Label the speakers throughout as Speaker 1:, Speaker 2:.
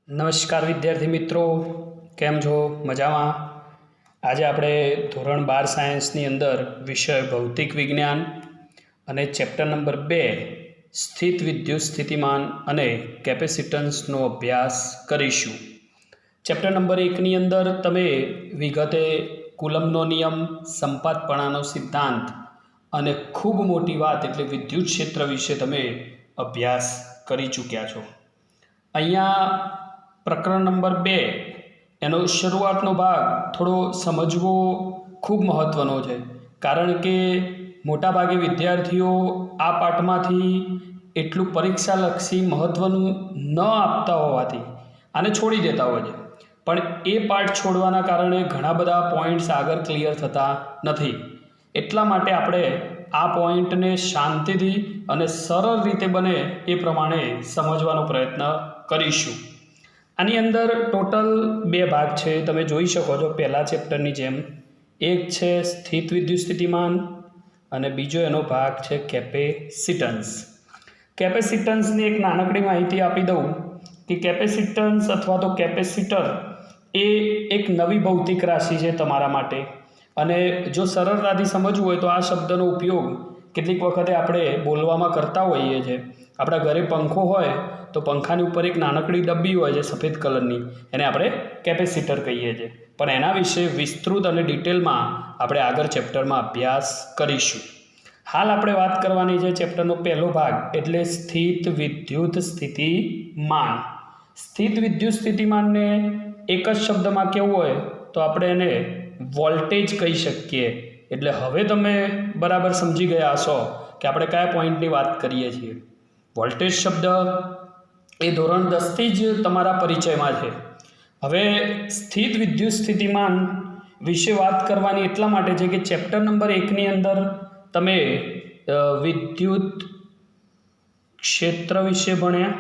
Speaker 1: નમસ્કાર વિદ્યાર્થી મિત્રો, કેમ છો? મજામાં? આજે આપણે ધોરણ 12 સાયન્સની અંદર વિષય ભૌતિક વિજ્ઞાન અને ચેપ્ટર નંબર 2 સ્થિત વિદ્યુત સ્થિતિમાન અને કેપેસિટન્સનો અભ્યાસ કરીશું. ચેપ્ટર નંબર 1ની અંદર તમે વિગતે કુલમ્બનો નિયમ, સંપાતપણાનો સિદ્ધાંત અને ખૂબ મોટી વાત એટલે વિદ્યુત ક્ષેત્ર વિશે તમે અભ્યાસ કરી ચૂક્યા છો. અહીંયા પ્રકરણ નંબર 2 એનો શરૂઆતનો ભાગ થોડો સમજવો ખૂબ મહત્ત્વનો છે, કારણ કે મોટાભાગે વિદ્યાર્થીઓ આ પાઠમાંથી એટલું પરીક્ષાલક્ષી મહત્ત્વનું ન આપતા હોવાથી આને છોડી દેતા હોય છે. પણ એ પાઠ છોડવાના કારણે ઘણા બધા પોઈન્ટ્સ આગળ ક્લિયર થતા નથી. એટલા માટે આપણે આ પોઈન્ટને શાંતિથી અને સરળ રીતે બને એ પ્રમાણે સમજવાનો પ્રયત્ન કરીશું. આની અંદર ટોટલ 2 ભાગ છે, તમે જોઈ શકો છો પહેલા ચેપ્ટરની જેમ. એક છે સ્થિત વિદ્યુત સ્થિતિમાન અને બીજો એનો ભાગ છે કેપેસિટન્સ. કેપેસિટન્સની એક નાનકડી માહિતી આપી દઉં કે કેપેસિટન્સ અથવા તો કેપેસિટર એ એક નવી ભૌતિક રાશિ છે તમારા માટે. અને જો સરળતાથી સમજવું હોય તો આ શબ્દનો ઉપયોગ કેટલીક વખતે આપણે બોલવામાં કરતા હોઈએ છીએ. આપણા ઘરે પંખો હોય તો પંખાની ઉપર એક નાનકડી ડબ્બી હોય છે સફેદ કલરની, એને આપણે કેપેસિટર કહીએ છીએ. પણ એના વિશે વિસ્તૃત અને ડિટેલમાં આપણે આગળ ચેપ્ટરમાં અભ્યાસ કરીશું. હાલ આપણે વાત કરવાની છે ચેપ્ટરનો પહેલો ભાગ એટલે સ્થિત વિદ્યુત સ્થિતિમાન. સ્થિત વિદ્યુત સ્થિતિમાનને એક જ શબ્દમાં કહેવું હોય તો આપણે એને વોલ્ટેજ કહી શકીએ. એટલે હવે તમે બરાબર સમજી ગયા હશો કે આપણે કયા પોઈન્ટની વાત કરીએ છીએ. વોલ્ટેજ શબ્દ એ ધોરણ 10થી જ તમારા પરિચયમાં છે. હવે સ્થિત વિદ્યુત સ્થિતિમાન વિશે વાત કરવાની એટલા માટે છે કે ચેપ્ટર નંબર 1ની અંદર તમે વિદ્યુત ક્ષેત્ર વિશે ભણ્યા.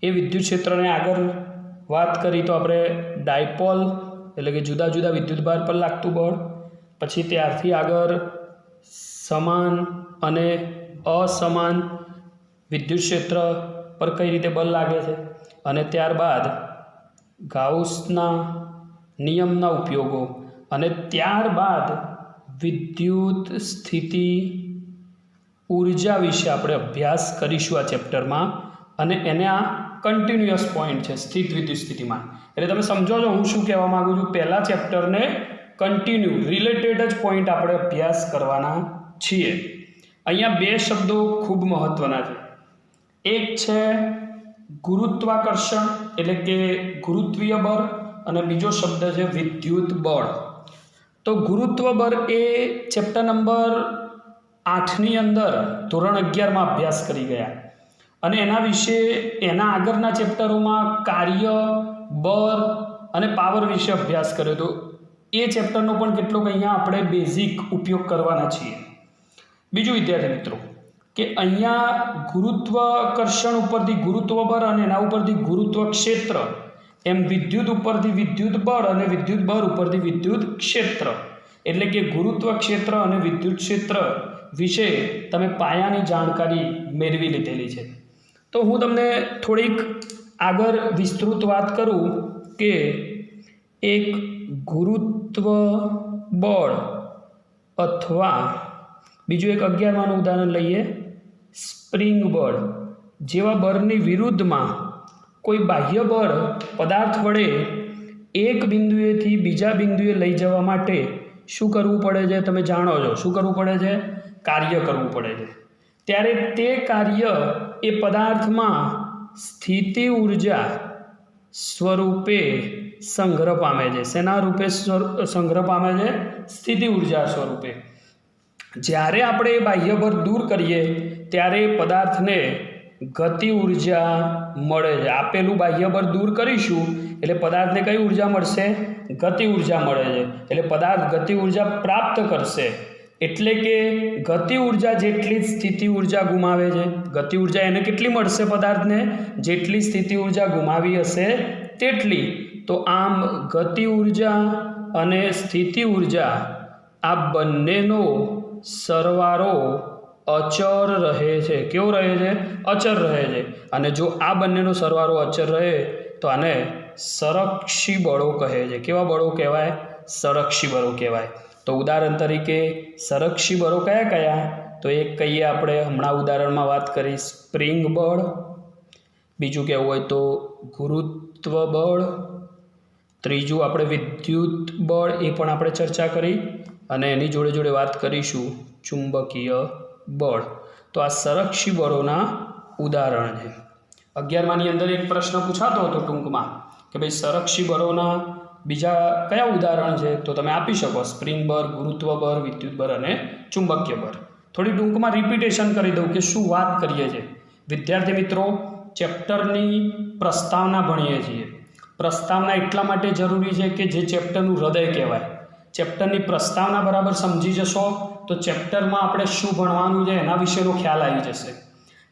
Speaker 1: એ વિદ્યુત ક્ષેત્રને આગળ વાત કરી તો આપણે ડાયપોલ એટલે કે જુદા જુદા વિદ્યુતભાર પર લાગતું બળ, પછી ત્યારથી આગળ સમાન અને અસમાન વિદ્યુત ક્ષેત્ર પર કઈ રીતે બળ લાગે છે, અને ત્યારબાદ ગાઉસના નિયમના ઉપયોગો, અને ત્યારબાદ વિદ્યુત સ્થિતિ ઉર્જા વિશે આપણે અભ્યાસ કરીશું આ ચેપ્ટરમાં. અને એને આ કન્ટિન્યુઅસ પોઈન્ટ છે સ્થિત વિદ્યુત સ્થિતિમાન. એટલે તમે સમજો છો હું શું કહેવા માગું છું. પહેલા ચેપ્ટરને કન્ટિન્યુ રિલેટેડ જ પોઈન્ટ આપણે અભ્યાસ કરવાના છીએ. અહીંયા 2 શબ્દો ખૂબ મહત્ત્વના છે. એક છે ગુરુત્વાકર્ષણ એટલે કે ગુરુત્વીય બળ, અને બીજો શબ્દ છે વિદ્યુત બળ. તો ગુરુત્વ બળ એ ચેપ્ટર નંબર 8ની અંદર ધોરણ 11માં અભ્યાસ કરી ગયા, અને એના વિશે એના આગળના ચેપ્ટરોમાં કાર્ય, બળ અને પાવર વિશે અભ્યાસ કર્યો હતો. એ ચેપ્ટરનો પણ કેટલોક અહીંયા આપણે બેઝિક ઉપયોગ કરવાના છીએ. બીજું વિદ્યાર્થી મિત્રો કે અહીંયા ગુરુત્વાકર્ષણ ઉપરથી ગુરુત્વ બળ અને એના ઉપરથી ગુરુત્વ ક્ષેત્ર, એમ વિદ્યુત ઉપરથી વિદ્યુત બળ અને વિદ્યુત બળ ઉપરથી વિદ્યુત ક્ષેત્ર. એટલે કે ગુરુત્વ ક્ષેત્ર અને વિદ્યુત ક્ષેત્ર વિશે તમે પાયાની જાણકારી મેળવી લીધેલી છે. તો હું તમને થોડીક આગળ વિસ્તૃત વાત કરું કે એક ગુરુત્વ બળ અથવા બીજું એક 11માનું ઉદાહરણ લઈએ, સ્પ્રિંગ બળ જેવા બળની વિરુદ્ધમાં કોઈ બાહ્ય બળ પદાર્થ વડે એક બિંદુએથી બીજા બિંદુએ લઈ જવા માટે શું કરવું પડે છે? તમે જાણો છો શું કરવું પડે છે? કાર્ય કરવું પડે છે. ત્યારે તે કાર્ય એ પદાર્થમાં સ્થિતિ ઉર્જા સ્વરૂપે સંગ્રહ પામે છે. શેના રૂપે સંગ્રહ પામે છે? સ્થિતિ ઉર્જા સ્વરૂપે. જ્યારે આપણે એ બાહ્ય બળ દૂર કરીએ ત્યારે પદાર્થને ગતિ ઉર્જા મળે છે. આપેલું બાહ્ય બળ દૂર કરીશું એટલે પદાર્થને કઈ ઉર્જા મળશે? ગતિ ઉર્જા મળે છે. એટલે પદાર્થ ગતિ ઉર્જા પ્રાપ્ત કરશે. એટલે કે ગતિ ઉર્જા જેટલી સ્થિતિ ઉર્જા ગુમાવે છે, ગતિ ઉર્જા એને કેટલી મળશે? પદાર્થને જેટલી સ્થિતિ ઉર્જા ગુમાવી હશે તેટલી. તો આમ ગતિ ઉર્જા અને સ્થિતિ ઉર્જા આ બંનેનો સરવાળો અચળ રહે છે. કેવો રહે છે? અચળ રહે છે. અને જો આ બંનેનો સરવાળો અચળ રહે તો આને સંરક્ષી બળો કહે છે. કેવા બળો કહેવાય? સંરક્ષી બળો કહેવાય. તો ઉદાહરણ તરીકે સંરક્ષી બળો કયા કયા? તો એક કહીએ આપણે, હમણાં ઉદાહરણમાં વાત કરી, સ્પ્રિંગ બળ. બીજું કહેવું હોય તો ગુરુત્વ બળ. ત્રીજું આપણે વિદ્યુત બળ, એ પણ આપણે ચર્ચા કરી. અને એની જોડે જોડે વાત કરીશું ચુંબકીય બળ. તો આ સંરક્ષી બળોના ઉદાહરણ છે. 11માની અંદર એક પ્રશ્ન પૂછાતો હતો ટૂંકમાં કે ભાઈ સંરક્ષી બળોના બીજા કયા ઉદાહરણ છે? તો તમે આપી શકો, સ્પ્રિંગ બળ, ગુરુત્વ બળ, વિદ્યુત બળ અને ચુંબકીય બળ. થોડી ટૂંકમાં રિપીટેશન કરી દઉં કે શું વાત કરીએ છીએ. વિદ્યાર્થી મિત્રો, ચેપ્ટરની પ્રસ્તાવના ભણીએ છીએ. પ્રસ્તાવના એટલા માટે જરૂરી છે કે જે ચેપ્ટરનું હૃદય કહેવાય. ચેપ્ટરની પ્રસ્તાવના બરાબર સમજી જશો તો ચેપ્ટરમાં આપણે શું ભણવાનું છે એના વિશેનો ખ્યાલ આવી જશે.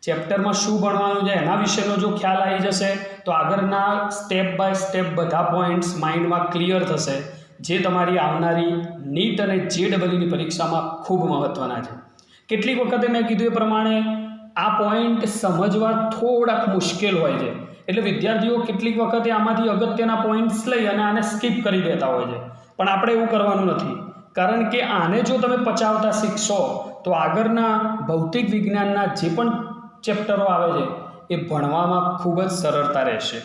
Speaker 1: ચેપ્ટરમાં શું ભણવાનું છે એના વિશેનો જો ખ્યાલ આવી જશે તો આગળના સ્ટેપ બાય સ્ટેપ બધા પોઈન્ટ્સ માઇન્ડમાં ક્લિયર થશે, જે તમારી આવનારી નીટ અને JEE પરીક્ષામાં ખૂબ મહત્ત્વના છે. કેટલીક વખતે મેં કીધું એ પ્રમાણે આ પોઈન્ટ સમજવા થોડાક મુશ્કેલ હોય છે, એટલે વિદ્યાર્થીઓ કેટલીક વખતે આમાંથી અગત્યના પોઈન્ટ્સ લઈ અને આને સ્કીપ કરી દેતા હોય છે. પણ આપણે એવું કરવાનું નથી, કારણ કે આને જો તમે પચાવતા શીખશો તો આગળના ભૌતિક વિજ્ઞાનના જે પણ ચેપ્ટરો આવે છે એ ભણવામાં ખૂબ જ સરળતા રહેશે.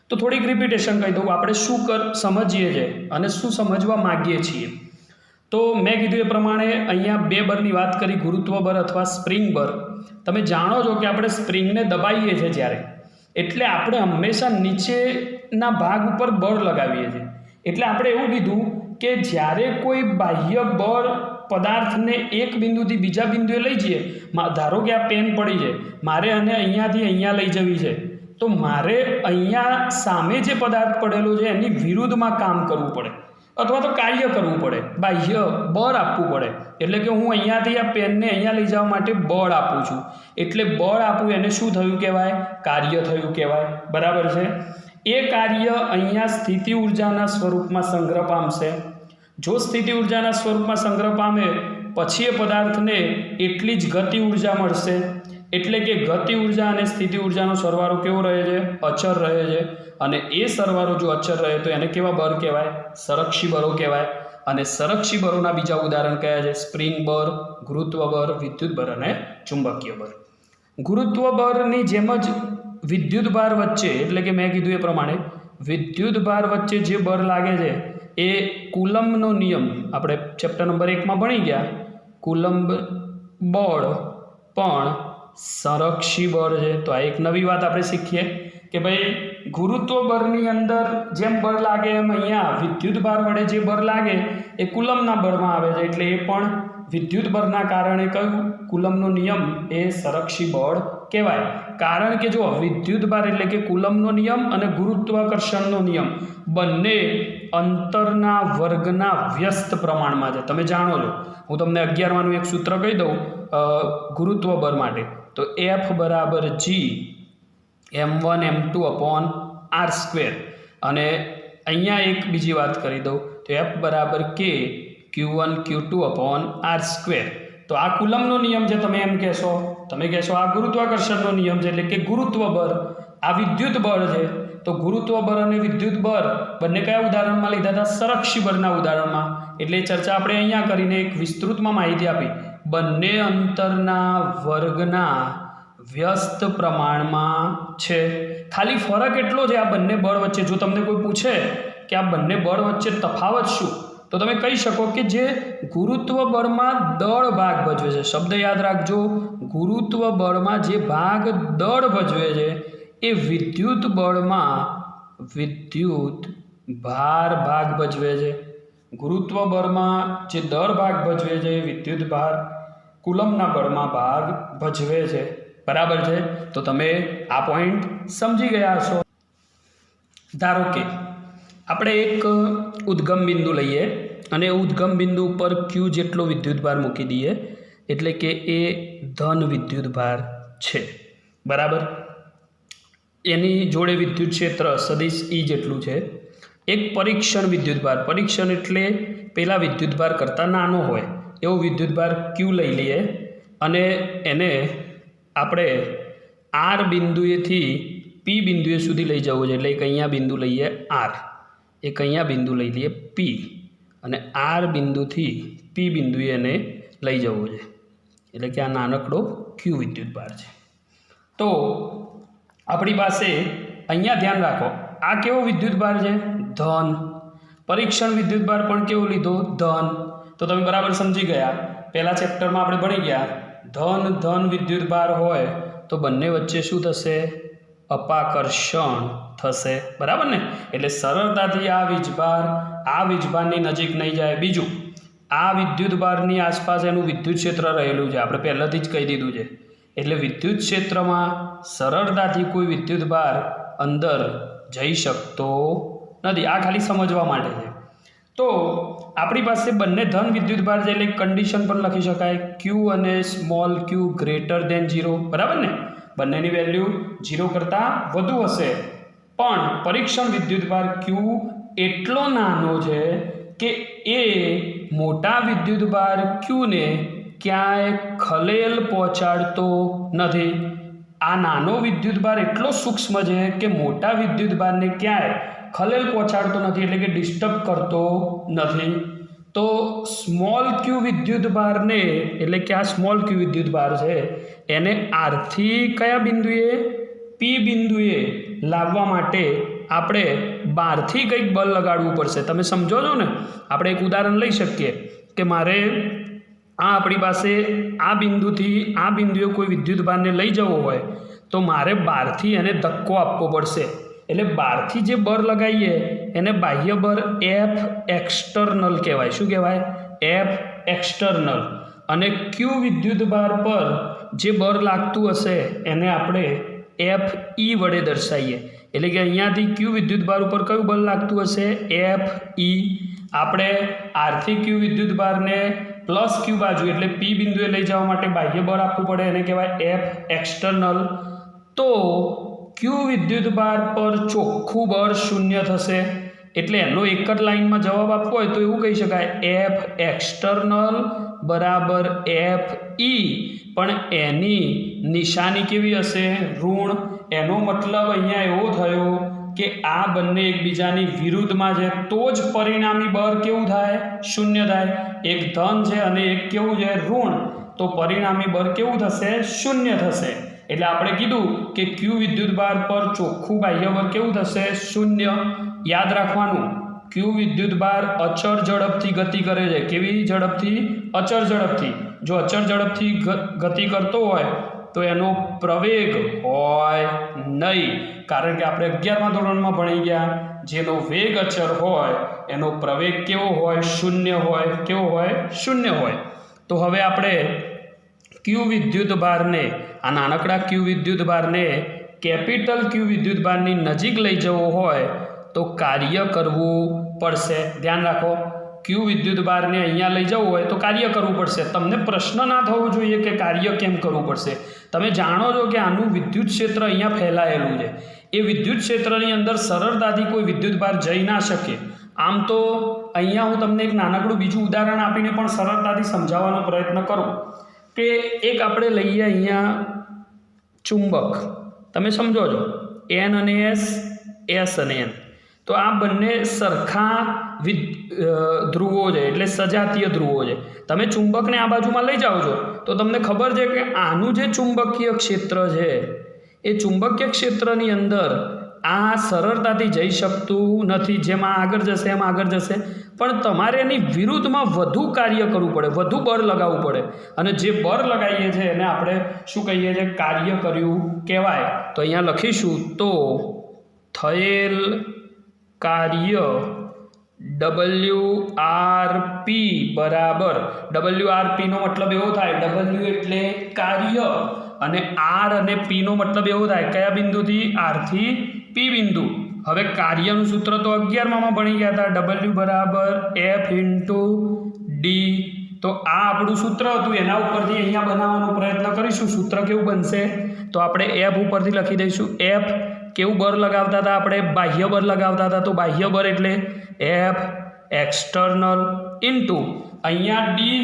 Speaker 1: તો થોડીક રિપીટેશન કહી દઉં, આપણે શું સમજીએ છીએ અને શું સમજવા માગીએ છીએ. તો મેં કીધું એ પ્રમાણે અહીંયા બે બળની વાત કરી, ગુરુત્વ બળ અથવા સ્પ્રિંગ બળ. તમે જાણો છો કે આપણે સ્પ્રિંગને દબાવીએ છીએ જ્યારે, એટલે આપણે હંમેશા નીચેના ભાગ ઉપર બળ લગાવીએ છીએ. એટલે આપણે એવું કીધું કે જ્યારે કોઈ બાહ્ય બળ પદાર્થને એક બિંદુથી બીજા બિંદુએ લઈ જઈએ, ધારો કે આ પેન પડી છે, મારે આને અહીંયાથી અહીંયા લઈ જવી છે, તો મારે અહીંયા સામે જે પદાર્થ પડેલો છે એની વિરુદ્ધમાં કામ કરવું પડે અથવા તો કાર્ય કરવું પડે, બાહ્ય બળ આપવું પડે. એટલે કે હું અહીંયાથી આ પેનને અહીંયા લઈ જવા માટે બળ આપું છું, એટલે બળ આપવું એને શું થયું કહેવાય? કાર્ય થયું કહેવાય. બરાબર છે. એ કાર્ય અહીંયા સ્થિતિ ઉર્જાના સ્વરૂપમાં સંગ્રહ પામશે. જો સ્થિતિ ઉર્જાના સ્વરૂપમાં સંગ્રહ પામે પછી એ પદાર્થને એટલી જ ગતિ ઉર્જા મળશે. એટલે કે ગતિ ઉર્જા અને સ્થિતિ ઉર્જાનો સરવાળો કેવો રહે છે? અચર રહે છે. અને એ સરવાળો જો અચર રહે તો એને કેવા બળ કહેવાય? સંરક્ષી બળો કહેવાય. અને સંરક્ષી બળોના બીજા ઉદાહરણ કયા છે? સ્પ્રિંગ બળ, ગુરુત્વ બળ, વિદ્યુત બળ અને ચુંબકીય બળ. ગુરુત્વ બળની જેમ જ વિદ્યુત ભાર વચ્ચે, એટલે કે મેં કીધું એ પ્રમાણે વિદ્યુત ભાર વચ્ચે જે બળ લાગે છે એ કુલમ્બનો નિયમ આપણે ચેપ્ટર નંબર 1માં ભણી ગયા. કુલમ્બ બળ પણ સંરક્ષી બળ છે. તો આ એક નવી વાત આપણે શીખીએ કે ભાઈ ગુરુત્વ બળની અંદર જેમ બળ લાગે એમ અહીંયા વિદ્યુત ભાર વડે જે બળ લાગે એ કુલમ્બના બળમાં આવે છે. એટલે એ પણ વિદ્યુત બળના કારણે કયું? કુલમ્બનો નિયમ એ સંરક્ષી બળ કહેવાય. કારણ કે જો વિદ્યુત ભાર એટલે કે કુલમ્બનો નિયમ અને ગુરુત્વાકર્ષણનો નિયમ બંને અંતરના વર્ગના વ્યસ્ત પ્રમાણમાં છે. તમે જાણો છો, હું તમને 11માનું એક સૂત્ર કહી દઉં ગુરુત્વ બળ માટે. તો F બરાબર G m1 m2 upon r². અને અહીંયા એક બીજી વાત કરી દઉં તો F બરાબર K q1 q2 upon r². તો આ કુલમ્બનો નિયમ છે, તમે એમ કહેશો, તમે કહેશો આ ગુરુત્વાકર્ષણનો નિયમ છે, એટલે કે ગુરુત્વ બળ. આ વિદ્યુત બળ છે. તો ગુરુત્વ બળ અને વિદ્યુત બળ બંને કયા ઉદાહરણમાં લીધા હતા? સંરક્ષી બળના ઉદાહરણમાં. એટલે ચર્ચા આપણે અહીંયા કરીને એક વિસ્તૃતમાં માહિતી આપી. બંને અંતરના વર્ગના વ્યસ્ત પ્રમાણમાં છે. ખાલી ફરક એટલો છે આ બંને બળ વચ્ચે. જો તમને કોઈ પૂછે કે આ બંને બળ વચ્ચે તફાવત શું, તો તમે કહી શકો કે જે ગુરુત્વ બળમાં દળ ભાગ ભજવે છે, શબ્દ યાદ રાખજો, ગુરુત્વ બળમાં જે ભાગ દળ ભજવે છે એ વિદ્યુત બળમાં વિદ્યુત ભાર ભાગ ભજવે છે. ગુરુત્વ બળમાં જે દળ ભાગ ભજવે છે એ વિદ્યુત ભાર કુલમ્બના બળમાં ભાગ ભજવે છે. બરાબર છે. તો તમે આ પોઈન્ટ સમજી ગયા હશો. ધારો કે આપણે એક ઉદ્ગમ બિંદુ લઈએ અને ઉદ્ગમ બિંદુ ઉપર Q જેટલો વિદ્યુત ભાર મૂકી દઈએ, એટલે કે એ ધન વિદ્યુત ભાર છે. બરાબર. એની જોડે વિદ્યુત ક્ષેત્ર સદિશ E જેટલું છે. એક પરીક્ષણ વિદ્યુત ભાર, પરીક્ષણ એટલે પેલા વિદ્યુત ભાર કરતાં નાનો હોય એવો વિદ્યુત ભાર Q લઈ લઈએ અને એને આપણે R બિંદુએથી પી બિંદુએ સુધી લઈ જવો છે. એટલે એક અહીંયા બિંદુ લઈએ આર, એક અહીંયા બિંદુ લઈ લઈએ પી, અને આર બિંદુથી પી બિંદુએ એને લઈ જવો છે. એટલે કે આ નાનકડો ક્યુ વિદ્યુતભાર છે. તો આપણી પાસે અહીંયા ધ્યાન રાખો, આ કેવો વિદ્યુતભાર છે? ધન. પરીક્ષણ વિદ્યુતભાર પણ કેવો લીધો? ધન. તો તમે બરાબર સમજી ગયા. પહેલા ચેપ્ટરમાં આપણે ભણી ગયા, ધન વિદ્યુતભાર હોય તો બંને વચ્ચે શું થશે? અપાકર્ષણ થશે. બરાબર ને? એટલે સરળતાથી આ વીજભારની નજીક નહીં જાય. બીજું, આ વિદ્યુતભારની આસપાસ એનું વિદ્યુત ક્ષેત્ર રહેલું છે, આપણે પહેલાંથી જ કહી દીધું છે. એટલે વિદ્યુત ક્ષેત્રમાં સરળતાથી કોઈ વિદ્યુતભાર અંદર જઈ શકતો નથી. આ ખાલી સમજવા માટે છે. તો આપણી પાસે બંને ધન વિદ્યુતભાર છે, એટલે કન્ડિશન પણ લખી શકાય, ક્યુ અને સ્મોલ ક્યુ ગ્રેટર દેન 0. બરાબર ને? બંનેની વેલ્યુ 0 કરતાં વધુ હશે. પણ પરીક્ષણ વિદ્યુતભાર ક્યુ એટલો નાનો છે કે એ મોટા વિદ્યુતભાર ક્યુને ક્યાંય ખલેલ પહોંચાડતો નથી. આ નાનો વિદ્યુતભાર એટલો સૂક્ષ્મ છે કે મોટા વિદ્યુતભારને ક્યાંય ખલેલ પહોંચાડતો નથી, એટલે કે ડિસ્ટર્બ કરતો નથી. તો સ્મોલ ક્યુ વિદ્યુતભારને, એટલે કે આ સ્મોલ ક્યુ વિદ્યુતભાર છે એને આરથી કયા બિંદુએ? પી બિંદુએ લાવવા માટે આપણે બહારથી કંઈક બળ લગાડવું પડશે. તમે સમજો છો ને? આપણે એક ઉદાહરણ લઈ શકીએ કે મારે આપણી પાસે આ બિંદુથી આ બિંદુએ કોઈ વિદ્યુતભારને લઈ જવો હોય તો મારે બહારથી એને ધક્કો આપવો પડશે. એટલે બહારથી જે બળ લગાવીએ એને બાહ્ય બળ એફ એક્સટર્નલ કહેવાય. શું કહેવાય? F external. અને ક્યુ વિદ્યુતભાર પર જે બળ લાગતું હશે એને આપણે એફ ઈ વડે દર્શાવીએ. એટલે કે અહીંયાથી ક્યુ વિદ્યુતભાર ઉપર કયું બળ લાગતું હશે? એફ ઈ. આપણે આરથી ક્યુ વિદ્યુતભારને પ્લસ ક્યુ બાજુ એટલે પી બિંદુએ લઈ જવા માટે બાહ્ય બળ આપવું પડે, એને કહેવાય એફ એક્સટર્નલ. તો ક્યુ વિદ્યુતભાર પર ચોખ્ખું બળ 0 થશે. એટલે એનો એક જ લાઇનમાં જવાબ આપવો હોય તો એવું કહી શકાય, એફ એક્સટર્નલ બરાબર એફ ઈ. પણ એની નિશાની કેવી હશે? ઋણ. એનો મતલબ અહીંયા એવો થયો કે આ બંને એકબીજાની વિરુદ્ધમાં છે, તો જ પરિણામી બળ કેવું થાય? 0 થાય. એક ધન છે અને એક કેવું છે? ઋણ. તો પરિણામી બળ કેવું થશે? 0 થશે. એટલે આપણે કીધું કે ક્યુ વિદ્યુતભાર પર ચોખ્ખું બાહ્ય બળ કેવું થશે? 0. યાદ રાખવાનું, ક્યુ વિદ્યુતભાર અચળ ઝડપથી ગતિ કરે છે. કેવી ઝડપથી? અચળ ઝડપથી. જો અચળ ઝડપથી ગતિ કરતો હોય તો એનો પ્રવેગ હોય નહીં, કારણ કે આપણે 11મા ધોરણમાં ભણી ગયા, જેનો વેગ અચળ હોય એનો પ્રવેગ કેવો હોય? 0 હોય. કેવો હોય? 0 હોય. તો હવે આપણે ક્યુ વિદ્યુતભારને, આ નાનકડા ક્યુ વિદ્યુતભારને કેપિટલ ક્યુ વિદ્યુતભારની નજીક લઈ જવો હોય તો કાર્ય કરવું પડશે. ધ્યાન રાખો, ક્યુ વિદ્યુતભારને અહીંયા લઈ જવું હોય તો કાર્ય કરવું પડશે. તમને પ્રશ્ન ના થવો જોઈએ કે કાર્ય કેમ કરવું પડશે. તમે જાણો છો કે આનું વિદ્યુત ક્ષેત્ર અહીંયા ફેલાયેલું છે. એ વિદ્યુત ક્ષેત્રની અંદર સરળતાથી કોઈ વિદ્યુતભાર જઈ ના શકે. આમ તો અહીંયા હું તમને એક નાનકડું બીજું ઉદાહરણ આપીને પણ સરળતાથી સમજાવવાનો પ્રયત્ન કરું કે એક આપણે લઈએ અહીંયા ચુંબક. તમે સમજો છો એન અને એસ, એસ અને એન. તો આ બંને સરખા ધ્રુવો છે, એટલે સજાતીય ધ્રુવો છે. તમે ચુંબકને આ બાજુમાં લઈ જાઓ છો તો તમને ખબર છે કે આનું જે ચુંબકીય ક્ષેત્ર છે એ ચુંબકીય ક્ષેત્રની અંદર આ સરળતાથી જઈ શકતું નથી. જેમાં આગળ જશે એમ આગળ જશે, પણ તમારે એની વિરુદ્ધમાં વધુ કાર્ય કરવું પડે, વધુ બળ લગાવવું પડે. અને જે બળ લગાવીએ છીએ એને આપણે શું કહીએ છીએ? કાર્ય કર્યું કહેવાય. તો અહીંયા લખીશું, તો થયેલ કાર્ય WRP બરાબર, WRP નો મતલબ એવો થાય, W એટલે કાર્ય અને R અને P નો મતલબ એવો થાય કયા બિંદુથી? R થી P બિંદુ. હવે કાર્યનું સૂત્ર તો 11માં ભણી ગયા હતા, W બરાબર F ઇન્ટુ ડી. તો આ આપણું સૂત્ર હતું, એના ઉપરથી અહીંયા બનાવવાનો પ્રયત્ન કરીશું. સૂત્ર કેવું બનશે? તો આપણે F ઉપરથી લખી દઈશું. F કેવું બળ લગાવતા હતા આપણે? બાહ્ય બળ લગાવતા હતા. તો બાહ્ય બળ એટલે F એક્સટર્નલ ઇન્ટુ અહીંયા ડી.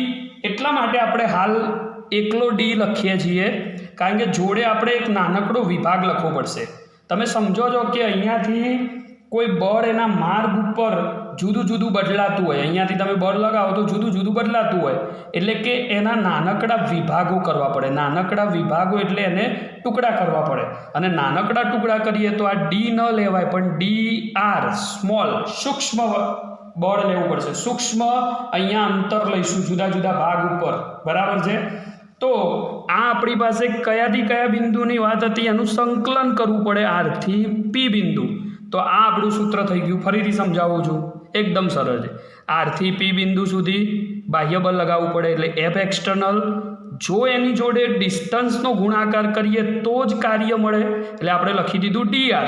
Speaker 1: એટલા માટે આપણે હાલ એકલો ડી લખીએ છીએ કારણ કે જોડે આપણે એક નાનકડો વિભાગ લખવો પડશે. તમે સમજો છો કે અહીંયાથી કોઈ બળ એના માર્ગ ઉપર જુદું જુદું બદલાતું હોય, અહીંયાથી તમે બળ લગાવો તો જુદું જુદું બદલાતું હોય, એટલે કે એના નાનકડા વિભાગો કરવા પડે. નાનકડા વિભાગો એટલે એને ટુકડા કરવા પડે, અને નાનકડા ટુકડા કરીએ તો આ ડી ન લેવાય, પણ DR સ્મોલ સૂક્ષ્મ બળ લેવું પડશે. સૂક્ષ્મ અહીંયા અંતર લઈશું જુદા જુદા ભાગ ઉપર, બરાબર છે. તો આ આપણી પાસે કયાથી કયા બિંદુની વાત હતી, એનું સંકલન કરવું પડે R થી P બિંદુ. તો આ આપણું સૂત્ર થઈ ગયું. ફરીથી સમજાવું છું, એકદમ સરળ છે. R થી P બિંદુ સુધી બાહ્ય બળ લગાવવું પડે, એટલે F એક્સટર્નલ. જો એની જોડે ડિસ્ટન્સનો ગુણાકાર કરીએ તો જ કાર્ય મળે, એટલે આપણે લખી દીધું DR.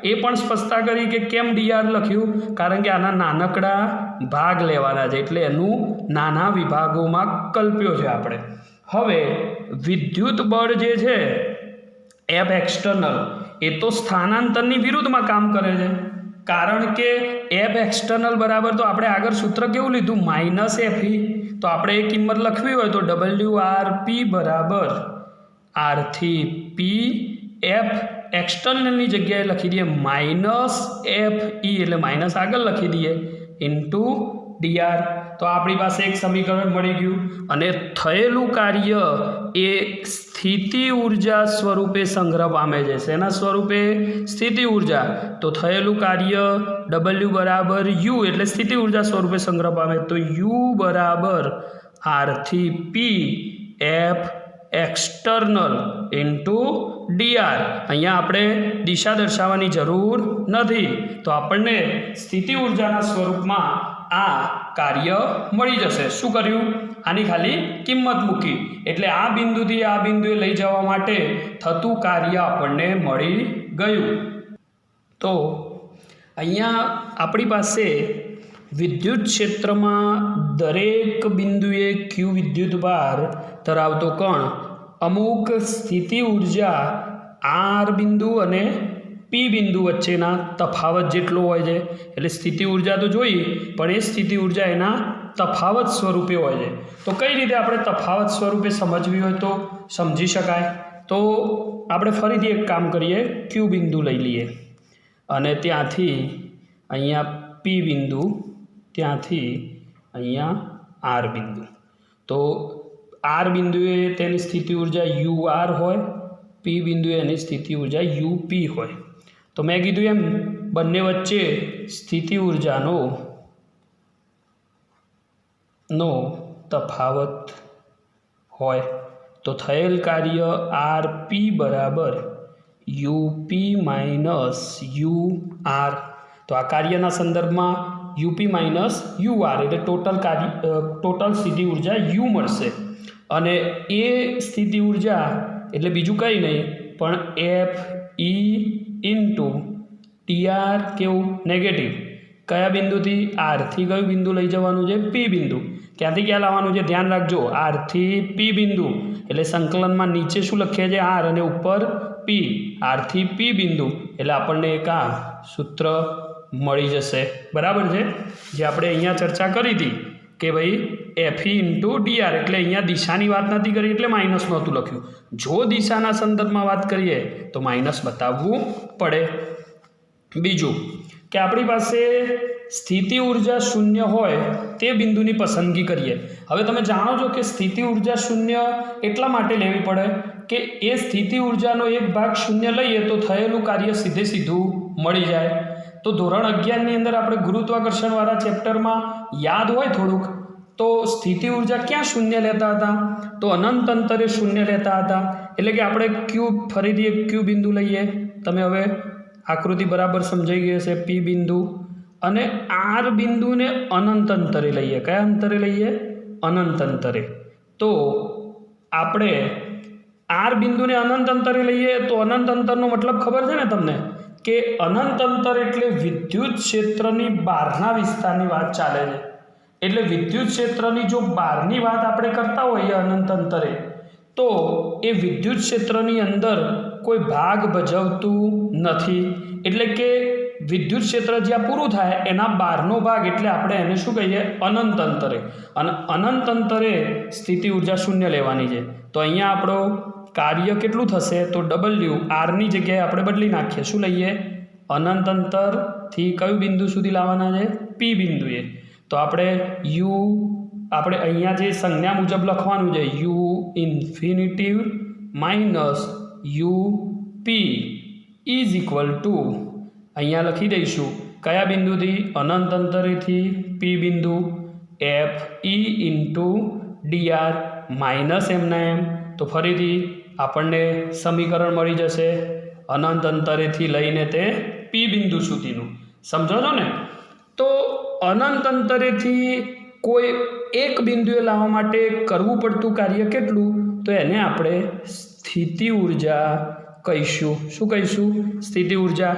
Speaker 1: એ પણ સ્પષ્ટતા કરી કે કેમ DR લખ્યું, કારણ કે આના નાનકડા ભાગ લેવાના છે, એટલે એનું નાના વિભાગોમાં કલ્પ્યો છે આપણે. હવે વિદ્યુત બળ જે છે F એક્સટર્નલ, એ તો સ્થાનાંતરની વિરુદ્ધમાં કામ કરે છે, કારણ કે F એક્સટર્નલ બરાબર તો આપણે આગળ સૂત્ર કેવું લીધું, -FE. તો આપણે એ કિંમત લખવી હોય તો WRP બરાબર R થી P, F એક્સટર્નલની જગ્યાએ લખી દઈએ -FE, એટલે માઇનસ આગળ લખી દઈએ, ઇન્ટુ DR. તો આપણી પાસે એક સમીકરણ મળી ગયું. અને થયેલું કાર્ય એ સ્થિતિ ઉર્જા સ્વરૂપે સંગ્રહ પામે છે. શેના સ્વરૂપે? સ્થિતિ ઉર્જા. તો થયેલું કાર્ય W બરાબર U, એટલે સ્થિતિ ઉર્જા સ્વરૂપે સંગ્રહ પામે. તો U બરાબર R થી P F external into DR. અહીંયા આપણે દિશા દર્શાવવાની જરૂર નથી, તો આપણને સ્થિતિ ઉર્જાના સ્વરૂપમાં આ કાર્ય મળી જશે. શું કર્યું? આની ખાલી કિંમત મૂકી, એટલે આ બિંદુથી આ બિંદુએ લઈ જવા માટે થતું કાર્ય આપણને મળી ગયું. તો અહીંયા આપણી પાસે વિદ્યુત ક્ષેત્રમાં દરેક બિંદુએ Q વિદ્યુતભાર ધરાવતો કણ અમુક સ્થિતિ ઉર્જા R બિંદુ અને P બિંદુ વચ્ચેના તફાવત જેટલો હોય છે. એટલે સ્થિતિ ઉર્જા તો જોઈ, પણ એ સ્થિતિ ઉર્જા એના તફાવત સ્વરૂપે હોય છે. તો કઈ રીતે આપણે તફાવત સ્વરૂપે સમજવી હોય તો સમજી શકાય? તો આપણે ફરીથી એક કામ કરીએ, Q બિંદુ લઈ લઈએ અને ત્યાંથી અહીંયા P બિંદુ, ત્યાંથી અહીંયા R બિંદુ. તો R બિંદુએ તેની સ્થિતિ ઉર્જા UR હોય, P બિંદુએ એની સ્થિતિ ઉર્જા UP હોય. તો મેં કીધું એમ બંને વચ્ચે સ્થિતિ ઉર્જાનો તફાવત હોય, તો થયેલ કાર્ય RP બરાબર UP માઇનસ UR. તો આ કાર્યના સંદર્ભમાં UP માઇનસ UR એટલે ટોટલ સ્થિતિ ઉર્જા U મળશે. અને એ સ્થિતિ ઉર્જા એટલે બીજું કંઈ નહીં પણ FE ઇન્ટુ DR. કેવું? નેગેટિવ. કયા બિંદુથી? R થી કયું બિંદુ લઈ જવાનું છે? P બિંદુ. ક્યાંથી ક્યાં લાવવાનું છે? ધ્યાન રાખજો, R થી P બિંદુ, એટલે સંકલનમાં નીચે શું લખીએ છીએ? R, અને ઉપર P. R થી P બિંદુ એટલે આપણને એક આ સૂત્ર મળી જશે. બરાબર છે? જે આપણે અહીંયા ચર્ચા કરી હતી કે ભાઈ FE ઇન્ટુ DR, એટલે અહીંયા દિશાની વાત નથી કરી એટલે માઇનસ નહોતું લખ્યું. જો દિશાના સંદર્ભમાં વાત કરીએ તો માઇનસ બતાવવું પડે. બીજું કે આપણી પાસે સ્થિતિ ઉર્જા શૂન્ય હોય તે બિંદુની પસંદગી કરીએ. હવે તમે જાણો છો કે સ્થિતિ ઉર્જા શૂન્ય એટલા માટે લેવી પડે કે એ સ્થિતિ ઉર્જાનો એક ભાગ શૂન્ય લઈએ તો થયેલું કાર્ય સીધે સીધું મળી જાય. તો ધોરણ 11ની અંદર આપણે ગુરુત્વાકર્ષણવાળા ચેપ્ટરમાં યાદ હોય થોડુંક, તો સ્થિતિ ઉર્જા ક્યાં શૂન્ય લેતા હતા? તો અનંત અંતરે શૂન્ય લેતા હતા. એટલે કે આપણે ફરીથી એક Q બિંદુ લઈએ. તમે હવે આકૃતિ બરાબર સમજાઈ ગઈ હશે. P બિંદુ અને R બિંદુને અનંત અંતરે લઈએ. કયા અંતરે લઈએ? અનંત અંતરે. તો આપણે R બિંદુને અનંત અંતરે લઈએ તો અનંત અંતરનો મતલબ ખબર છે ને તમને, કે અનંત અંતર એટલે વિદ્યુત ક્ષેત્રની બહારના વિસ્તારની વાત ચાલે છે. એટલે વિદ્યુત ક્ષેત્રની જો બહારની વાત આપણે કરતા હોઈએ અનંત અંતરે, તો એ વિદ્યુત ક્ષેત્રની અંદર કોઈ ભાગ ભજવતું નથી. એટલે કે વિદ્યુત ક્ષેત્ર જ્યાં પૂરું થાય એના બહારનો ભાગ, એટલે આપણે એને શું કહીએ? અનંત અંતરે. અને અનંત અંતરે સ્થિતિ ઉર્જા શૂન્ય લેવાની છે. તો અહીંયા આપણો કાર્ય કેટલું થશે? તો ડબલ્યુ આરની જગ્યાએ આપણે બદલી નાખીએ. શું લઈએ? અનંત અંતરથી કયું બિંદુ સુધી લાવવાના છે? પી બિંદુએ. તો આપણે આપણે અહીંયા જે સંજ્ઞા મુજબ લખવાનું છે, you infinitive minus U P is equal to અહીંયા લખી દઈશું કયા બિંદુથી? અનંત અંતરેથી પી બિંદુ એફ ઈ ઇન્ટુ ડીઆર માઇનસ એમના એમ. તો ફરીથી આપણને સમીકરણ મળી જશે અનંત અંતરેથી લઈને તે પી બિંદુ સુધીનું. સમજો છો ને? તો અનંત અંતરેથી કોઈ એક બિંદુએ લાવવા માટે કરવું પડતું કાર્ય કેટલું? તો એને આપણે સ્થિતિ ઉર્જા કહીશું. શું કહીશું? સ્થિતિ ઉર્જા.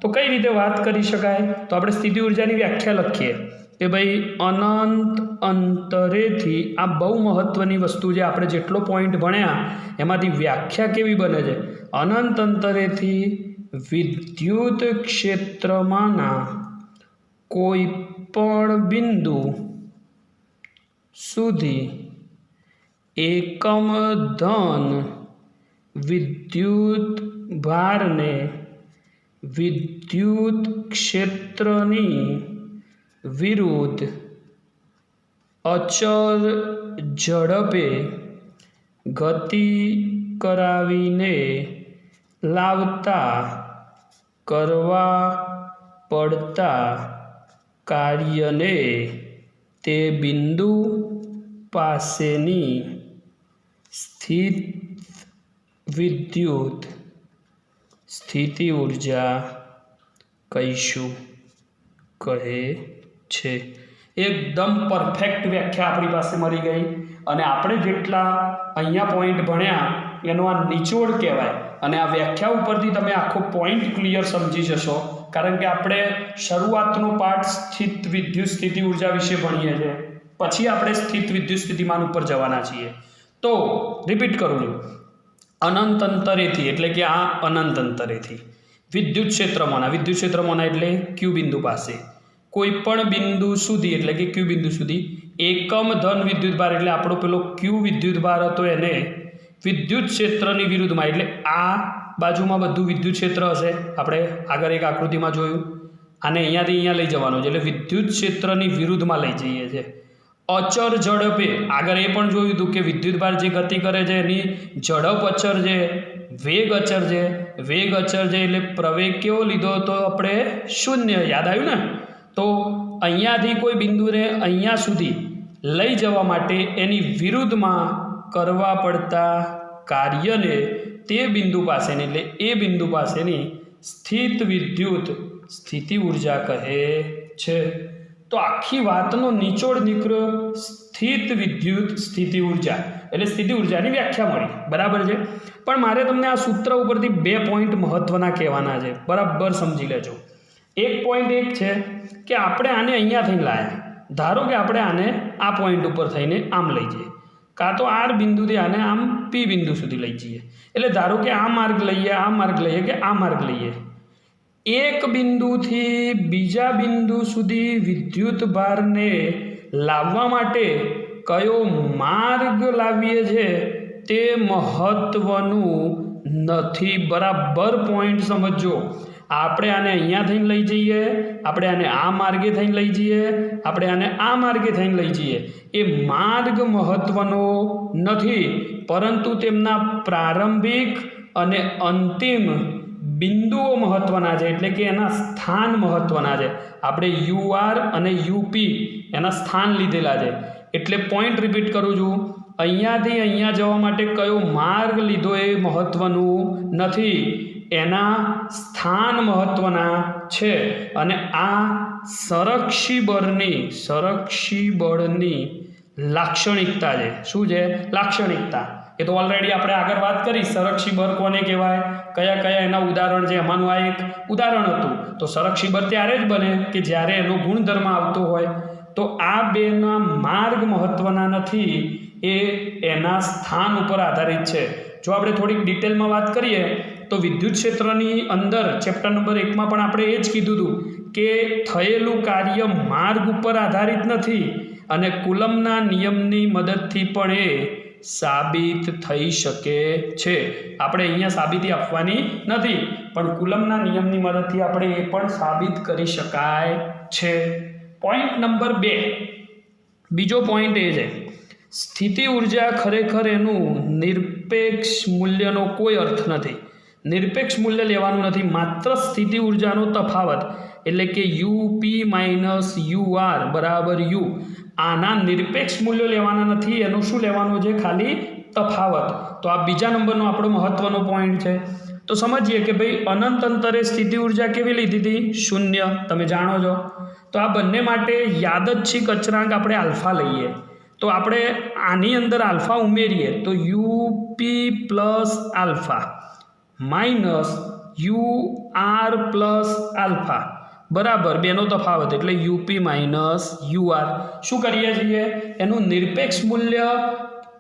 Speaker 1: તો કઈ રીતે વાત કરી શકાય? તો આપણે સ્થિતિ ઉર્જાની વ્યાખ્યા લખીએ કે ભાઈ અનંત અંતરેથી, આ બહુ મહત્ત્વની વસ્તુ છે, આપણે જેટલો પોઈન્ટ ભણ્યા એમાંથી વ્યાખ્યા કેવી બને છે? અનંત અંતરેથી વિદ્યુત ક્ષેત્રમાંના કોઈ પણ બિંદુ સુધી એકમ ધન વિદ્યુત ભારને વિદ્યુત ક્ષેત્રની વિરુદ્ધ અચળ ઝડપે ગતિ કરાવીને લાવતા કરવા પડતા કાર્યને તે બિંદુ પાસેની સ્થિત વિદ્યુત સ્થિતિ ઉર્જા કહીશું, કહે છે. એકદમ પરફેક્ટ વ્યાખ્યા આપણી પાસે મળી ગઈ. અને આપણે જેટલા અહીંયા પોઈન્ટ ભણ્યા એનો આ નિચોડ કહેવાય. અને આ વ્યાખ્યા ઉપરથી તમે આખો પોઈન્ટ ક્લિયર સમજી જશો. કારણ કે આપણે શરૂઆતનો પાઠ સ્થિત વિદ્યુત સ્થિતિ ઉર્જા વિશે ભણીએ છીએ, પછી આપણે સ્થિત વિદ્યુત સ્થિતિમાન ઉપર જવાના છીએ. તો રિપીટ કરું છું, અનંત અંતરેથી એટલે કે આ અનંત અંતરેથી વિદ્યુત ક્ષેત્રમાંના એટલે ક્યુ બિંદુ પાસે કોઈ પણ બિંદુ સુધી એટલે કે ક્યુ બિંદુ સુધી એકમ ધન વિદ્યુત ભાર એટલે આપણો પેલો ક્યુ વિદ્યુત ભાર હતો એને વિદ્યુત ક્ષેત્રની વિરુદ્ધમાં, એટલે આ બાજુમાં બધું વિદ્યુત ક્ષેત્ર હશે. આપણે આગળ એક આકૃતિમાં જોયું. આને અહીંયાથી અહીંયા લઈ જવાનું છે એટલે વિદ્યુત ક્ષેત્રની વિરુદ્ધમાં લઈ જઈએ છીએ. અચર ઝડપે આગળ એ પણ જોયું હતું કે વિદ્યુત ભાર જે ગતિ કરે છે એની ઝડપ અચર છે, વેગ અચર છે. વેગ અચર છે એટલે પ્રવેગ કેવો લીધો તો આપણે શૂન્ય. યાદ આવ્યું ને? તો અહીંયાથી કોઈ બિંદુને અહીંયા સુધી લઈ જવા માટે એની વિરુદ્ધમાં કરવા પડતા કાર્યને તે બિંદુ પાસેની એટલે એ બિંદુ પાસેની સ્થિત વિદ્યુત સ્થિતિ ઉર્જા કહે છે. તો આખી વાતનો નિચોડ નીકળ્યો સ્થિત વિદ્યુત સ્થિતિ ઉર્જા એટલે સ્થિતિ ઉર્જાની વ્યાખ્યા મળી. બરાબર છે? પણ મારે તમને આ સૂત્ર ઉપરથી 2 પોઈન્ટ મહત્ત્વના કહેવાના છે. બરાબર સમજી લેજો. એક પોઈન્ટ એક છે કે આપણે આને અહીંયા થઈને લાયા. ધારો કે આપણે આને આ પોઈન્ટ ઉપર થઈને આમ લઈ જઈએ, કાં તો આર બિંદુથી આને આમ પી બિંદુ સુધી લઈ જઈએ. એટલે ધારો કે આ માર્ગ લઈએ, આ માર્ગ લઈએ કે આ માર્ગ લઈએ. એક બિંદુથી બીજા બિંદુ સુધી વિદ્યુત ભારને લાવવા માટે કયો માર્ગ લાવીએ છે તે મહત્ત્વનું નથી. બરાબર પોઈન્ટ સમજો. આપણે આને અહીંયા થઈને લઈ જઈએ, આપણે આને આ માર્ગે થઈને લઈ જઈએ, આપણે આને આ માર્ગે થઈને લઈ જઈએ, એ માર્ગ મહત્ત્વનો નથી, પરંતુ તેમના પ્રારંભિક અને અંતિમ બિંદુઓ મહત્ત્વના છે. એટલે કે એના સ્થાન મહત્ત્વના છે. આપણે યુ આર અને યુપી એના સ્થાન લીધેલા છે. એટલે પોઈન્ટ રિપીટ કરું છું, અહીંયાથી અહીંયા જવા માટે કયો માર્ગ લીધો એ મહત્ત્વનું નથી, એના સ્થાન મહત્ત્વના છે. અને આ સંરક્ષી બળની લાક્ષણિકતા છે. શું છે? લાક્ષણિકતા. એ તો ઓલરેડી આપણે આગળ વાત કરી. સંરક્ષી બળ કોને કહેવાય, કયા કયા એના ઉદાહરણ છે, એમાંનું આ એક ઉદાહરણ હતું. તો સંરક્ષી બળ ત્યારે જ બને કે જ્યારે એનો ગુણધર્મ આવતો હોય. તો આ બેના માર્ગ મહત્ત્વના નથી, એ એના સ્થાન ઉપર આધારિત છે. જો આપણે થોડીક ડિટેલમાં વાત કરીએ તો વિદ્યુત ક્ષેત્રની અંદર ચેપ્ટર નંબર 1માં પણ આપણે એ જ કીધું હતું કે થયેલું કાર્ય માર્ગ ઉપર આધારિત નથી અને કુલમ્બના નિયમની મદદથી પણ એ સાબિત થઈ શકે છે. આપણે અહીંયા સાબિતી આપવાની નથી, પણ કુલમના નિયમની મદદથી આપણે એ પણ સાબિત કરી શકાય છે. પોઈન્ટ નંબર 2, બીજો પોઈન્ટ એ છે, સ્થિતિ ઉર્જા ખરેખર એનું નિરપેક્ષ મૂલ્યનો કોઈ અર્થ નથી. નિરપેક્ષ મૂલ્ય લેવાનું નથી, માત્ર સ્થિતિ ઉર્જાનો તફાવત એટલે કે યુપી માઇનસ યુઆર બરાબર યુ, આના નિરપેક્ષ મૂલ્યો લેવાના નથી. એનું શું લેવાનું છે? ખાલી તફાવત. તો આ બીજા નંબરનો આપણો મહત્વનો પોઈન્ટ છે. તો સમજીએ કે ભાઈ અનંત અંતરે સ્થિતિ ઉર્જા કેવી લીધી હતી? 0. તમે જાણો છો. તો આ બંને માટે યાદચ્છિક અચળાંક આપણે આલ્ફા લઈએ. તો આપણે આની અંદર આલ્ફા ઉમેરીએ તો UP plus alpha minus UR plus alpha બરાબર બેનો તફાવત એટલે યુપી માઇનસ યુઆર. શું કરીએ છીએ? એનું નિરપેક્ષ મૂલ્ય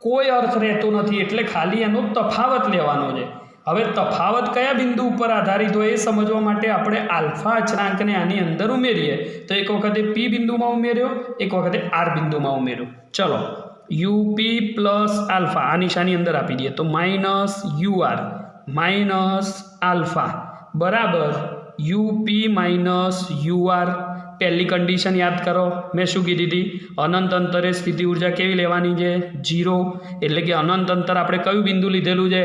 Speaker 1: કોઈ અર્થ રહેતો નથી, એટલે ખાલી એનો તફાવત લેવાનો છે. હવે તફાવત કયા બિંદુ ઉપર આધારિત હોય એ સમજવા માટે આપણે આલ્ફા અચળાંકને આની અંદર ઉમેરીએ. તો એક વખતે પી બિંદુમાં ઉમેર્યો, એક વખતે આર બિંદુમાં ઉમેર્યો. ચલો, યુપી પ્લસ આલ્ફા આ નિશાની અંદર આપી દઈએ તો માઇનસ યુઆર માઇનસ આલ્ફા બરાબર યુપી માઇનસ યુઆર. પહેલી કન્ડિશન યાદ કરો, મેં શું કીધી હતી? અનંત અંતરે સ્થિતિ ઉર્જા કેવી લેવાની છે? 0. એટલે કે અનંત અંતર આપણે કયું બિંદુ લીધેલું છે?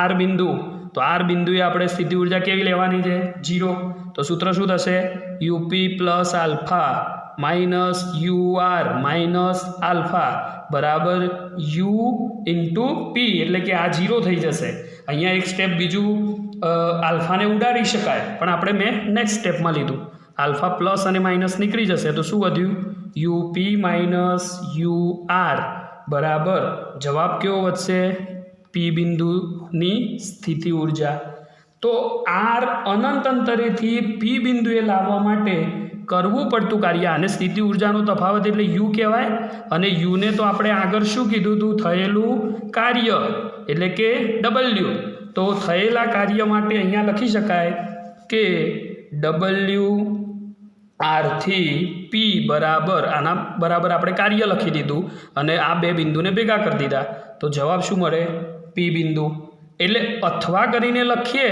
Speaker 1: આર બિંદુ. તો આર બિંદુએ આપણે સ્થિતિ ઉર્જા કેવી લેવાની છે? 0. તો સૂત્ર શું થશે? UP plus alpha minus UR minus alpha બરાબર યુ ઇન્ટુ પી, એટલે કે આ 0 થઈ જશે. અહીંયા એક સ્ટેપ બીજું આલ્ફાને ઉડાડી શકાય, પણ આપણે મેં નેક્સ્ટ સ્ટેપમાં લીધું. આલ્ફા પ્લસ અને માઇનસ નીકળી જશે તો શું વધ્યું? યુપી માઇનસ યુઆર બરાબર જવાબ કેવો વધશે? પી બિંદુની સ્થિતિ ઉર્જા. તો આર અનંત અંતરેથી પી બિંદુએ લાવવા માટે કરવું પડતું કાર્ય, આને સ્થિતિ ઉર્જાનો તફાવત એટલે યુ કહેવાય. અને યુને તો આપણે આગળ શું કીધું હતું? થયેલું કાર્ય એટલે કે ડબલ્યુ. તો થયેલા કાર્ય માટે અહીંયા લખી શકાય કે ડબલ્યુ આરથી પી બરાબર આના બરાબર આપણે કાર્ય લખી દીધું અને આ બે બિંદુને ભેગા કરી દીધા. તો જવાબ શું મળે? પી બિંદુ. એટલે અથવા કરીને લખીએ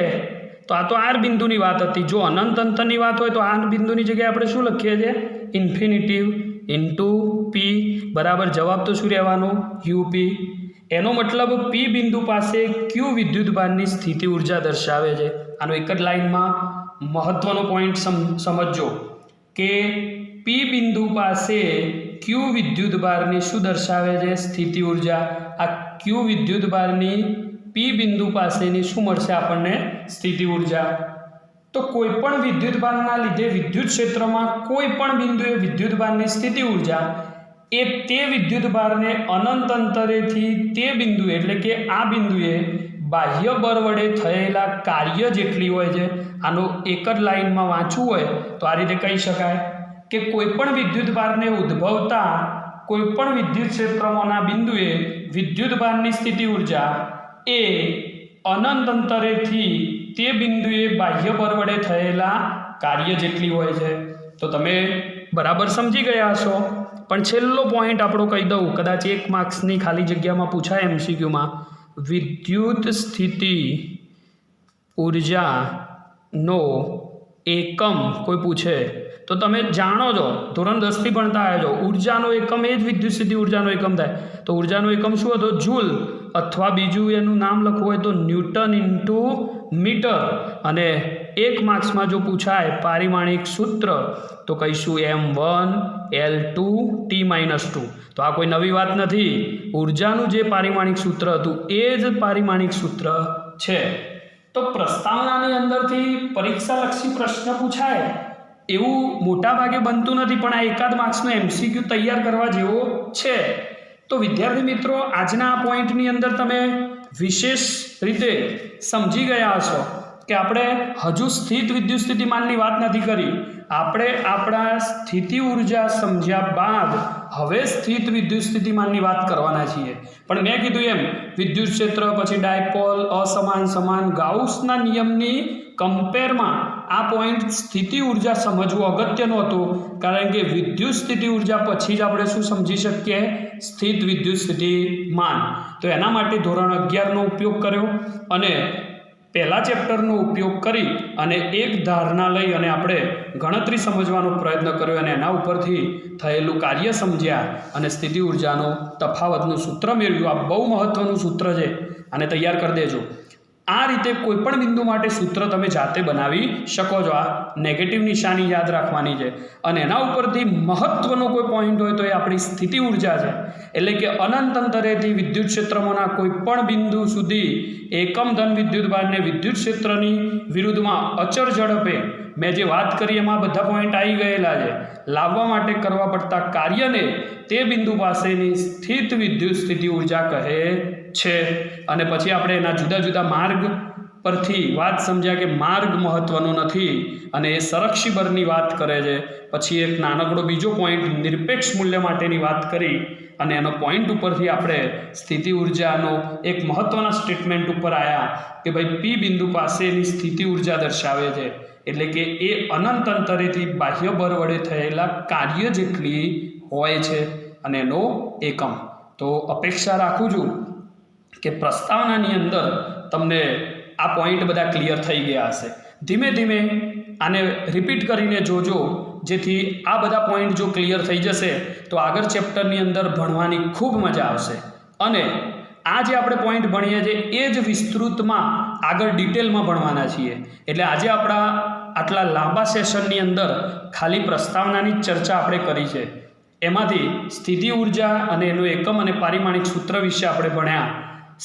Speaker 1: તો આ તો આર બિંદુની વાત હતી. જો અનંત અંતરની વાત હોય તો આર બિંદુની જગ્યાએ આપણે શું લખીએ છીએ? ઇન્ફિનિટિવ ઇન્ટુ પી બરાબર જવાબ તો શું રહેવાનું? યુપી. એનો મતલબ પી બિંદુ પાસે ક્યુ વિદ્યુતભારની સ્થિતિ ઉર્જા દર્શાવે છે. આનો એક જ લાઇનમાં મહત્વનો પોઈન્ટ સમજજો કે પી બિંદુ પાસે ક્યુ વિદ્યુતભારની શું દર્શાવે છે? સ્થિતિ ઉર્જા. આ ક્યુ વિદ્યુતભારની પી બિંદુ પાસેની શું મળશે આપણને? સ્થિતિ ઉર્જા. તો કોઈ પણ વિદ્યુતભારના લીધે વિદ્યુત ક્ષેત્રમાં કોઈ પણ બિંદુએ વિદ્યુતભારની સ્થિતિ ઉર્જા એ તે વિદ્યુતભારને અનંત અંતરેથી તે બિંદુ એટલે કે આ બિંદુએ બાહ્ય બળ વડે થયેલા કાર્ય જેટલી હોય છે. આનો એક જ લાઇનમાં વાંચવું હોય તો આ રીતે કહી શકાય કે કોઈ પણ વિદ્યુતભારને ઉદ્ભવતા કોઈ પણ વિદ્યુત ક્ષેત્રમાંના બિંદુએ વિદ્યુતભારની સ્થિતિ ઉર્જા એ અનંત અંતરેથી તે બિંદુએ બાહ્ય બળ વડે થયેલા કાર્ય જેટલી હોય છે. તો તમે બરાબર સમજી ગયા હશો. પણ છેલ્લો પોઈન્ટ આપણો કહી દઉં, કદાચ 1 માર્ક્સની ખાલી જગ્યામાં પૂછાય એમસીક્યુમાં. વિદ્યુત સ્થિતિ ઉર્જાનો એકમ કોઈ પૂછે તો તમે જાણો છો, ધોરણ 10થી ભણતા આવ્યા છો, ઉર્જાનો એકમ એ જ વિદ્યુત સ્થિતિ ઉર્જાનો એકમ થાય. તો ઉર્જાનો એકમ શું હતો? જૂલ. અથવા બીજું એનું નામ લખવું હોય તો ન્યૂટન ઇન્ટુ મીટર. અને 1 માર્ક્સમાં જો પૂછાય પારિમાણિક સૂત્ર તો કહીશું M1 L2 T-2. તો આ કોઈ નવી વાત નથી. ઉર્જાનું જે પારિમાણિક સૂત્ર હતું એ જ પારિમાણિક સૂત્ર છે. તો પ્રસ્તાવનાની અંદરથી પરીક્ષાલક્ષી પ્રશ્ન પૂછાય એવું મોટા ભાગે બનતું નથી, પણ આ એકાદ માર્ક્સનો MCQ તૈયાર કરવા જેવો છે. તો વિદ્યાર્થી મિત્રો, આજના આ પોઈન્ટની અંદર તમે વિશેષ રીતે સમજી ગયા હશો કે આપણે હજુ સ્થિત વિદ્યુત સ્થિતિમાનની વાત નથી કરી. આપણે આપણા સ્થિતિ ઉર્જા સમજ્યા બાદ હવે સ્થિત વિદ્યુત સ્થિતિમાનની વાત કરવાના છીએ. પણ મેં કીધું એમ વિદ્યુત ક્ષેત્ર, પછી ડાયપોલ, અસમાન સમાન, ગાઉસના નિયમની કમ્પેરમાં આ પોઈન્ટ સ્થિતિ ઉર્જા સમજવું અગત્યનું હતું, કારણ કે વિદ્યુત સ્થિતિ ઉર્જા પછી જ આપણે શું સમજી શકીએ? સ્થિત વિદ્યુત સ્થિતિમાન. તો એના માટે ધોરણ 11નો ઉપયોગ કર્યો અને પહેલા ચેપ્ટરનો ઉપયોગ કરી અને એક ધારણા લઈ અને આપણે ગણતરી સમજવાનો પ્રયત્ન કર્યો અને એના ઉપરથી થયેલું કાર્ય સમજ્યા અને સ્થિતિ ઉર્જાનો તફાવતનું સૂત્ર મેળવ્યું. આ બહુ મહત્વનું સૂત્ર છે, આને તૈયાર કરી દેજો. આ રીતે કોઈપણ બિંદુ માટે સૂત્ર તમે જાતે બનાવી શકો છો. આ નેગેટિવ નિશાની યાદ રાખવાની છે અને એના ઉપરથી મહત્વનો કોઈ પોઈન્ટ હોય તો એ આપણી સ્થિતિ ઉર્જા છે. એટલે કે અનંત અંતરેથી વિદ્યુત ક્ષેત્રમાંના કોઈ પણ બિંદુ સુધી એકમ ધન વિદ્યુત ભારને વિદ્યુત ક્ષેત્રની વિરુદ્ધમાં અચળ ઝડપે મેં જે વાત કરી એમાં બધા પોઈન્ટ આવી ગયેલા છે. લાવવા માટે કરવા પડતા કાર્યને તે બિંદુ પાસેની સ્થિત વિદ્યુત સ્થિતિ ઉર્જા કહે છે. અને પછી આપણે એના જુદા જુદા માર્ગ પરથી વાત સમજ્યા કે માર્ગ મહત્વનો નથી અને એ સંરક્ષી બળની વાત કરે છે. પછી એક નાનકડો બીજો પોઈન્ટ નિરપેક્ષ મૂલ્ય માટેની વાત કરી અને એનો પોઈન્ટ ઉપરથી આપણે સ્થિતિ ઉર્જાનો એક મહત્વના સ્ટેટમેન્ટ ઉપર આવ્યા કે ભાઈ પી બિંદુ પાસેની સ્થિતિ ઉર્જા દર્શાવે છે, એટલે કે એ અનંત અંતરેથી બાહ્ય બળ વડે થયેલા કાર્ય જેટલી હોય છે અને એનો એકમ. તો અપેક્ષા રાખું છું કે પ્રસ્તાવનાની અંદર તમને આ પોઈન્ટ બધા ક્લિયર થઈ ગયા હશે. ધીમે ધીમે આને રિપીટ કરીને જોજો, જેથી આ બધા પોઈન્ટ જો ક્લિયર થઈ જશે તો આગળ ચેપ્ટરની અંદર ભણવાની ખૂબ મજા આવશે. અને આ જે આપણે પોઈન્ટ ભણીએ છીએ એ જ વિસ્તૃતમાં આગળ ડિટેલમાં ભણવાના છીએ. એટલે આજે આપણા આટલા લાંબા સેશનની અંદર ખાલી પ્રસ્તાવનાની જ ચર્ચા આપણે કરી છે. એમાંથી સ્થિતિ ઉર્જા અને એનું એકમ અને પારિમાણિક સૂત્ર વિશે આપણે ભણ્યા,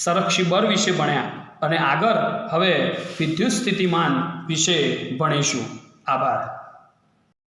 Speaker 1: સંરક્ષી બળ વિશે ભણ્યા અને આગળ હવે વિદ્યુત સ્થિતિમાન વિશે ભણીશું. આભાર.